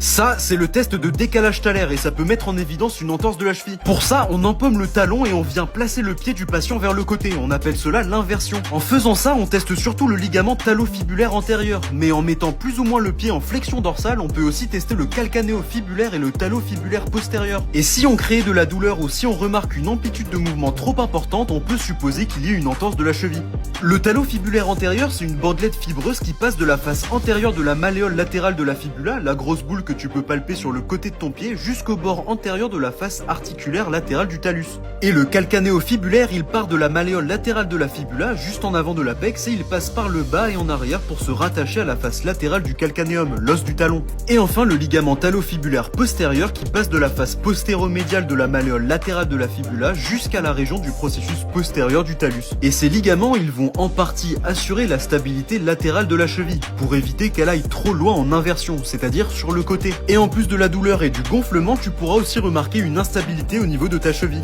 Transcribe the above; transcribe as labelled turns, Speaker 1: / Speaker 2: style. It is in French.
Speaker 1: Ça, c'est le test de décalage talaire et ça peut mettre en évidence une entorse de la cheville. Pour ça, on empaume le talon et on vient placer le pied du patient vers le côté. On appelle cela l'inversion. En faisant ça, on teste surtout le ligament talofibulaire antérieur. Mais en mettant plus ou moins le pied en flexion dorsale, on peut aussi tester le calcanéofibulaire et le talofibulaire postérieur. Et si on crée de la douleur ou si on remarque une amplitude de mouvement trop importante, on peut supposer qu'il y ait une entorse de la cheville. Le talofibulaire antérieur, c'est une bandelette fibreuse qui passe de la face antérieure de la malléole latérale de la fibula, la grosse boule que tu peux palper sur le côté de ton pied, jusqu'au bord antérieur de la face articulaire latérale du talus. Et le calcanéofibulaire, il part de la malléole latérale de la fibula, juste en avant de l'apex, et il passe par le bas et en arrière pour se rattacher à la face latérale du calcanéum, l'os du talon. Et enfin, le ligament talofibulaire postérieur qui passe de la face postéromédiale de la malléole latérale de la fibula jusqu'à la région du processus postérieur du talus. Et ces ligaments, ils vont en partie assurer la stabilité latérale de la cheville, pour éviter qu'elle aille trop loin en inversion, c'est-à-dire sur le côté. Et en plus de la douleur et du gonflement, tu pourras aussi remarquer une instabilité au niveau de ta cheville.